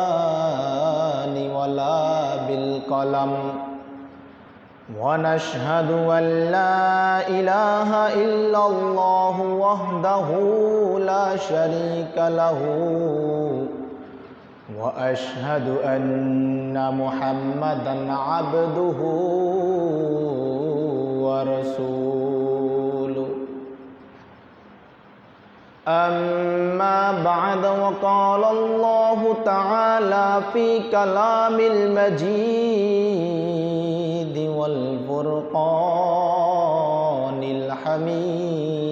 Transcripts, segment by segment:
باللسان ولا بالقلم ونشهد أن لا إله إلا الله وحده لا شريك له وأشهد أن محمدا عبده ورسوله أما بعد وقال الله تعالى في كلام المجيد والفرقان الحميد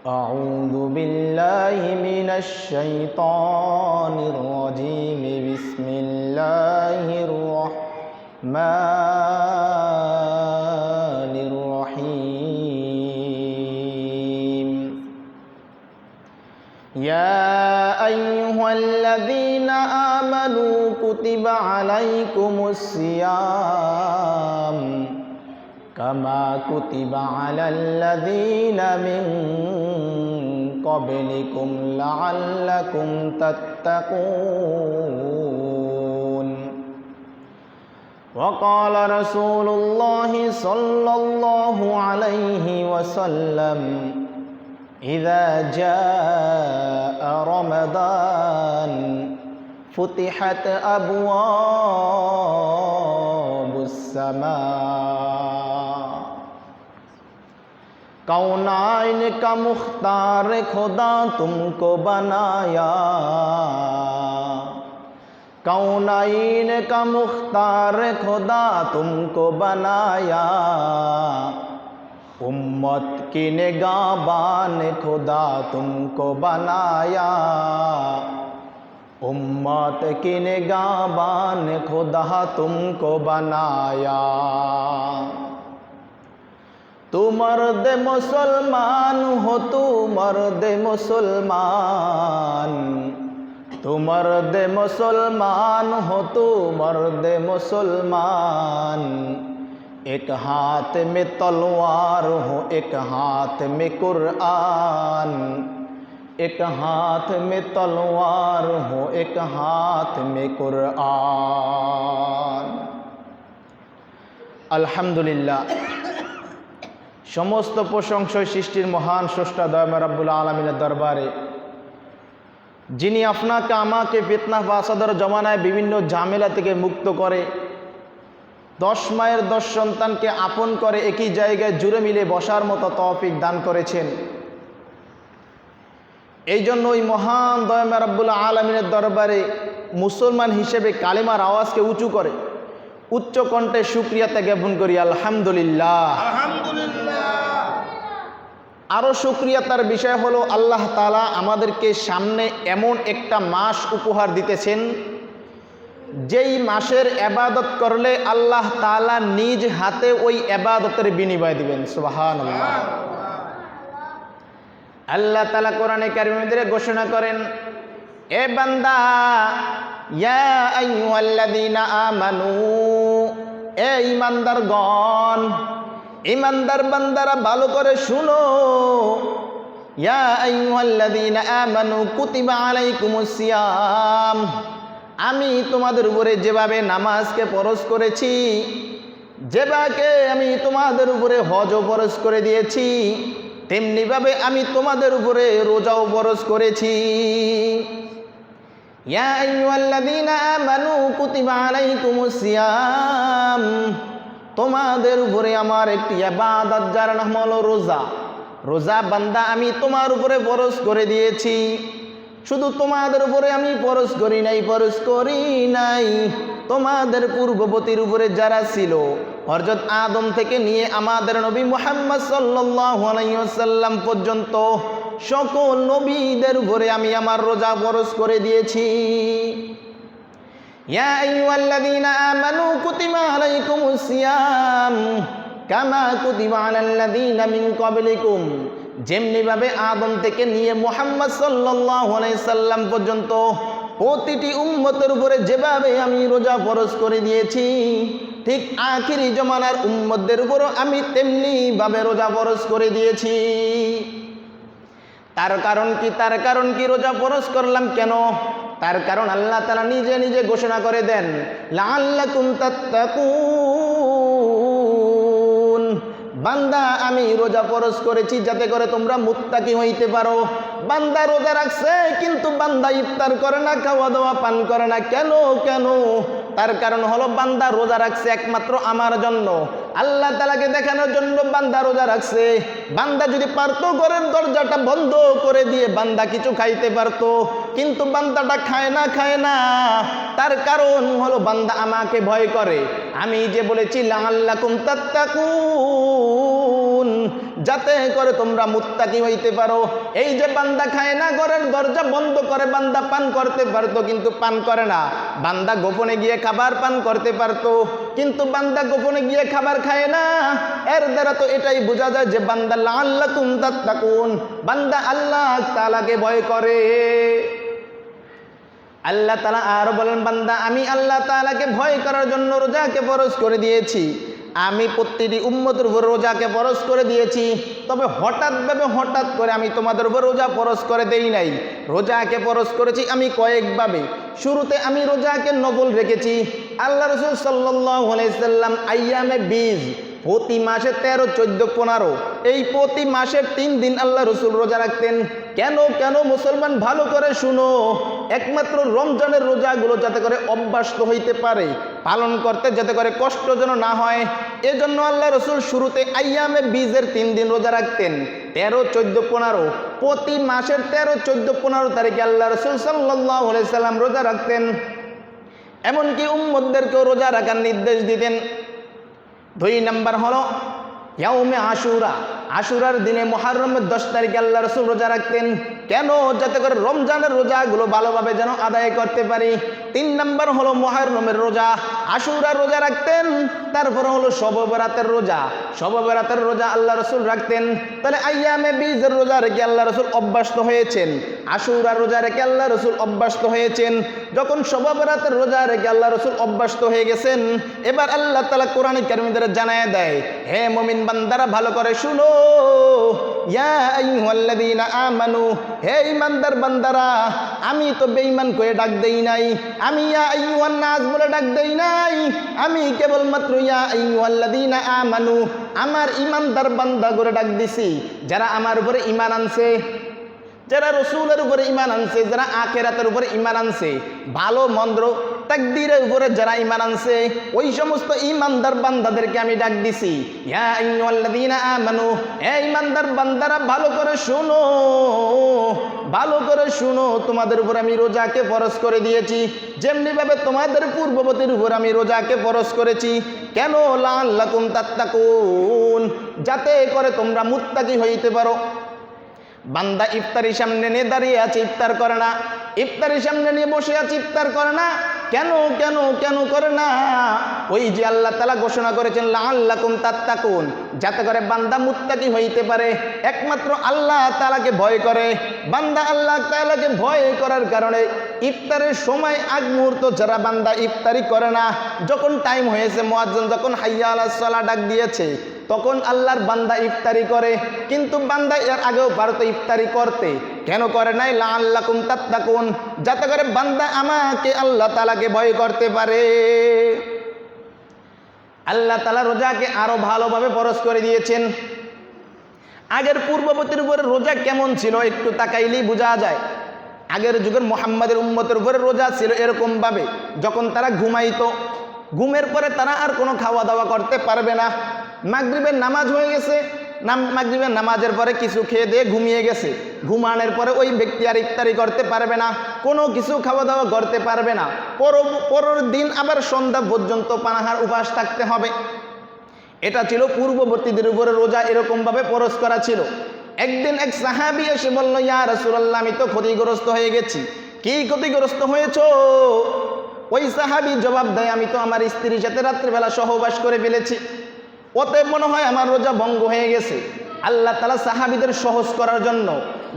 أعوذ بالله من الشيطان الرجيم بسم الله الرحمن الرحيم يا أيها الذين آمنوا كتب عليكم الصيام كما كتب على الذين من قبلكم لعلكم تتقون وقال رسول الله صلى الله عليه وسلم إذا جاء رمضان فتحت أبواب السماء कौनाइन का मुख्तार खुदा तुमको बनाया कौनाइन का मुख्तार खुदा तुमको बनाया उम्मत की निगाहबान खुदा तुमको बनाया उम्मत की निगाहबान खुदा तुमको बनाया तू मर्द मुसलमान हो तू मर्द मुसलमान तू मर्द मुसलमान हो तू मर्द मुसलमान एक हाथ में तलवार हो एक हाथ में कुरान एक हाथ में तलवार हो एक हाथ में कुरान अल्हम्दुलिल्लाह समस्त प्रशंसा सृष्टिर महान स्रष्टा दयामय रब्बुल आलमीনের दरबारे যিনি আপনাকে আমাকে ফিতনা ফাসাদের জমানায় বিভিন্ন ঝামেলা থেকে মুক্ত করে 10 মায়ের 10 সন্তানকে আপন করে একই জায়গায় জুড়ে মিলে বসার মতো তৌফিক দান করেছেন এই জন্য ওই মহান দয়াময় রব্বুল আলমিনের দরবারে মুসলমান হিসেবে কালিমার আওয়াজকে উঁচু করে উচ্চ কণ্ঠে শুকরিয়া জ্ঞাপন করি আলহামদুলিল্লাহ আলহামদুলিল্লাহ আরও শুকরিয়াতার বিষয় হলো আল্লাহ তাআলা আমাদেরকে সামনে এমন একটা মাস উপহার দিতেছেন যেই মাসের ইবাদত করলে আল্লাহ তাআলা নিজ হাতে ওই ইবাদতের বিনিময় দিবেন সুবহানাল্লাহ আল্লাহ তাআলা কোরআনে কারিমের মধ্যে ঘোষণা করেন এ বান্দা ইয়া আইয়ুহাল্লাযীনা আমানু এ ঈমানদারগণ ঈমানদার বান্দারা ভালো করে শুনো ইয়া আইয়ুহাল্লাযীনা আমানু কুতিবা আলাইকুমুস সিয়াম আমি তোমাদের উপরে যেভাবে নামাজকে ফরজ করেছি যেভাবে আমি তোমাদের উপরে হজও ফরজ করে দিয়েছি তেমনিভাবে আমি তোমাদের উপরে রোজাও ফরজ করেছি ইয়া আইয়ুহাল্লাযীনা আমানু কুতিবা আলাইকুমুস সিয়াম তোমাদের উপরে আমার একটি ইবাদত যার নাম হলো রোজা রোজা বান্দা আমি তোমার উপরে ফরজ করে দিয়েছি শুধু তোমাদের উপরে আমি ফরজ করি নাই তোমাদের পূর্ববর্তীর উপরে যারা ছিল হযরত আদম থেকে নিয়ে আমাদের নবী মুহাম্মদ সাল্লাল্লাহু আলাইহি ওয়াসাল্লাম পর্যন্ত সকল নবীদের উপরে আমি আমার রোজা ফরজ করে দিয়েছি ইয়া আইয়ুহাল্লাযীনা আমানু কুতিবা আলাইকুমুস সিয়াম কামা কুতিবা আলাল্লাযীনা মিন ক্বাবলিকুম যেমনিভাবে আদম থেকে নিয়ে মুহাম্মদ সাল্লাল্লাহু আলাইহি সাল্লাম পর্যন্ত প্রতিটি উম্মতের উপরে যেভাবে আমি রোজা ফরজ করে দিয়েছি ঠিক আখিরি জামানার উম্মতদের উপরও আমি তেমনি ভাবে রোজা ফরজ করে দিয়েছি তার কারণ কি রোজা ফরজ করলাম কেন তার কারণ আল্লাহ তাআলা নিজে নিজে ঘোষণা করে দেন, লাআল্লাকুম তাত্তাকুন, বান্দা আমি রোজা ফরজ করেছি যাতে করে তোমরা মুত্তাকি হইতে পারো। বান্দা রোজা রাখছে কিন্তু বান্দা ইফতার করে না, খাওয়া দাওয়া পান করে না। কেন কেন? তার কারণ হলো বান্দা রোজা রাখছে একমাত্র আমার জন্য, আল্লাহ তাআলাকে দেখানোর জন্য বান্দা রোজা রাখছে। বান্দা যদি পারতো ঘরের দরজাটা বন্ধ করে দিয়ে বান্দা কিছু খাইতে পারতো, কিন্তু বান্দাটা খায় না। তার কারণ হলো বান্দা আমাকে ভয় করে। আমি যে বলেছি লাআল্লাকুম তাত্তাকুন, যাতে করে তোমরা মুত্তাকি হইতে পারো। এই যে বান্দা খায় না, ঘরের দরজা বন্ধ করে বান্দা পান করতে পারতো কিন্তু পান করে না। বান্দা গোপনে গিয়ে খাবার পান করতে পারতো কিন্তু বান্দা গোপনে গিয়ে খাবার খায় না। এর দ্বারা তো এটাই বোঝা যায় যে বান্দা লাআল্লাকুম তাত্তাকুন, বান্দা আল্লাহ তাআলাকে ভয় করে। আল্লাহ তাআলা আর বলেন, বান্দা আমি আল্লাহ তাআলাকে ভয় করার জন্য রোজাকে ফরজ করে দিয়েছি। আমি প্রতিটি উম্মতের উপর রোজাকে ফরজ করে দিয়েছি, তবে হঠাৎ করে আমি তোমাদের উপর রোজা ফরজ করে দেই নাই। রোজাকে ফরজ করেছি আমি কয়েকভাবে। শুরুতে আমি রোজাকে নফল রেখেছি। আল্লাহ রাসূল সাল্লাল্লাহু আলাইহি সাল্লাম আইয়ামে বীজ, প্রতি মাসে 13, 14, 15 এই প্রতি মাসের 3 দিন আল্লাহ রাসূল রোজা রাখতেন। কেন মুসলমান ভালো করে শুনো, একমাত্র রমজানের রোজাগুলো যাতে করে অভ্যস্ত হইতে পারে, পালন করতে যাতে করে কষ্ট যেন না হয়, এজন্য আল্লাহ রাসূল শুরুতে আইয়ামে বীজের 3 দিন রোজা রাখতেন। 13, 14, 15 প্রতি মাসের 13, 14, 15 তারিখে আল্লাহ রাসূল সাল্লাল্লাহু আলাইহি সাল্লাম রোজা রাখতেন। এমনকি উম্মতদেরকেও রোজা রাখার নির্দেশ দিতেন। 2 নাম্বার হলো ইয়াউমে আশুরা, আশুরার দিনে মুহররমের 10 তারিখে আল্লাহ রাসূল রোজা রাখতেন। কেন? যাতে করে রমজানের রোজাগুলো ভালোভাবে যেন আদায় করতে পারি। 3 নাম্বার হলো মুহররমের রোজা, আশুরার রোজা রাখতেন। তারপর হলো শবে বরাতের রোজা, শবে বরাতের রোজা আল্লাহ রাসূল রাখতেন। তাহলে আইয়ামে বীজের রোজা রেখে আল্লাহ রাসূল অভ্যস্ত হয়েছেন, আশুরার রোজা রেখে আল্লাহ রাসূল অভ্যস্ত হয়েছেন। যখন শবে বরাতের রোজা রেখে আল্লাহ রাসূল অভ্যস্ত হয়ে গেছেন, এবার আল্লাহ তাআলা কোরআনে কারীমের জানায় দেয়, হে মুমিন বান্দারা ভালো করে শুনো, ইয়া আইয়ুহাল্লাযীনা আমানু, হে ঈমানদার বান্দারা, আমি তো বেঈমান করে ডাক দেই নাই, আমি ইয়া আইয়ুহান নাস বলে ডাক দেই নাই, আমি কেবলমাত্র ইয়া আইয়ুহাল্লাযীনা আমানু, আমার ঈমানদার বান্দা করে ডাক দিছি, যারা আমার উপরে ঈমান আনছে, যারা রসুলের উপরে ঈমান আনছে, যারা আখিরাতের উপরে ঈমান আনছে, ভালো মন্দ তাকদীরের উপরে যারা ঈমান আনছে, ওই সমস্ত ঈমানদার বান্দাদেরকে আমি ডাক দিছি, ইয়া আইয়ুহাল্লাযীনা আমানু, হে ঈমানদার বান্দারা ভালো করে শুনো, ভালো করে শুনো, তোমাদের উপর আমি রোজাকে ফরজ করে দিয়েছি, যেমনি ভাবে তোমাদের পূর্ববর্তীর উপর আমি রোজাকে ফরজ করেছি। কেন? লাআল্লাকুম তাত্তাকুন, যাতে করে তোমরা মুত্তাকি হইতে পারো। বান্দা ইফতারির সামনে নিয়ে দাঁড়িয়ে আছে, ইফতার করে না, ইফতারির সামনে নিয়ে বসে আছে, ইফতার করে না। কেন করে না? ওই যে আল্লাহ তাআলা ঘোষণা করেছেন লাআল্লাকুম তাত্তাকুন, যাতে করে বান্দা মুত্তাকি হইতে পারে, একমাত্র আল্লাহ তাআলাকে ভয় করে। বান্দা আল্লাহ তাআলাকে ভয় করার কারণে ইফতারের সময় আগ মুহূর্ত যারা বান্দা ইফতারি করে না, যখন টাইম হয়েছে, মুয়াজ্জিন যখন হাইয়া আলাস সালাহ ডাক দিয়েছে, তখন আল্লাহর বান্দা ইফতারি করে। কিন্তু বান্দা এর আগেও পারতো ইফতারি করতে, কেন করে নাই? লাআল্লাকুম তাত্তাকুন, যাতে করে বান্দা আমাকে আল্লাহ তাআলাকে ভয় করতে পারে। আল্লাহ তাআলা রোজাকে আরো ভালোভাবে ফরজ করে দিয়েছেন। আগের পূর্ববর্তীর উপরে রোজা কেমন ছিল একটু তাকাইলেই বোঝা যায়। আগের যুগের মুহাম্মাদের উম্মতের উপরে রোজা ছিল এরকম ভাবে, যখন তারা ঘুমাইতো, ঘুমের পরে তারা আর কোনো খাওয়া দাওয়া করতে পারবে না। মাগরিবের নামাজ হয়ে গেছে, মাগরিবের নামাজের পরে কিছু খেয়ে দিয়ে ঘুমিয়ে গেছে, ঘুমানোর পরে ওই ব্যক্তি আর ইফতারি করতে পারবে না, কোনো কিছু খাওয়া দাওয়া করতে পারবে না। পরের দিন আবার সন্ধ্যা পর্যন্ত পানাহার উপাস থাকতে হবে। এটা ছিল পূর্ববর্তীদের উপরে রোজা এরকমভাবে ফরজ করা ছিল। একদিন এক সাহাবী এসে বলল, ইয়া রাসূলুল্লাহ, আমি তো ক্ষতিগ্রস্ত হয়ে গেছি। কি ক্ষতিগ্রস্ত হয়েছো? ওই সাহাবী জবাব দেয়, আমি তো আমার স্ত্রীর সাথে রাত্রিবেলা সহবাস করে ফেলেছি, অতএব মনে হয় আমার রোজা ভঙ্গ হয়ে গেছে। আল্লাহ তাআলা সাহাবীদের সহজ করার জন্য,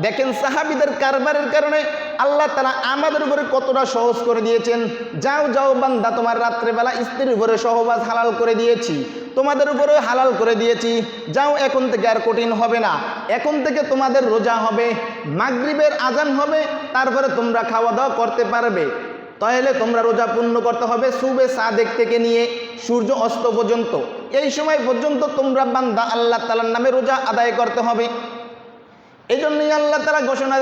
দেখেন সাহাবীদের কারবারের কারণে আল্লাহ তাআলা আমাদের উপরে কতটা সহজ করে দিয়েছেন। যাও বান্দা, তোমার রাত্রেবেলা স্ত্রীর উপরে সহবাস হালাল করে দিয়েছি, তোমাদের উপরে হালাল করে দিয়েছি, যাও, এখন থেকে আর কঠিন হবে না, এখন থেকে তোমাদের রোজা হবে। মাগরিবের আজান হবে, তারপরে তোমরা খাওয়া দাওয়া করতে পারবে। তাহলে তোমরা রোজা পূর্ণ করতে হবে সুবে সাদেক থেকে নিয়ে সূর্য অস্ত পর্যন্ত। এই সময় পর্যন্ত তোমরা বান্দা আল্লাহ তাআলার নামে রোজা আদায় করতে হবে। এই জন্যই আল্লাহ তাআলা ঘোষণা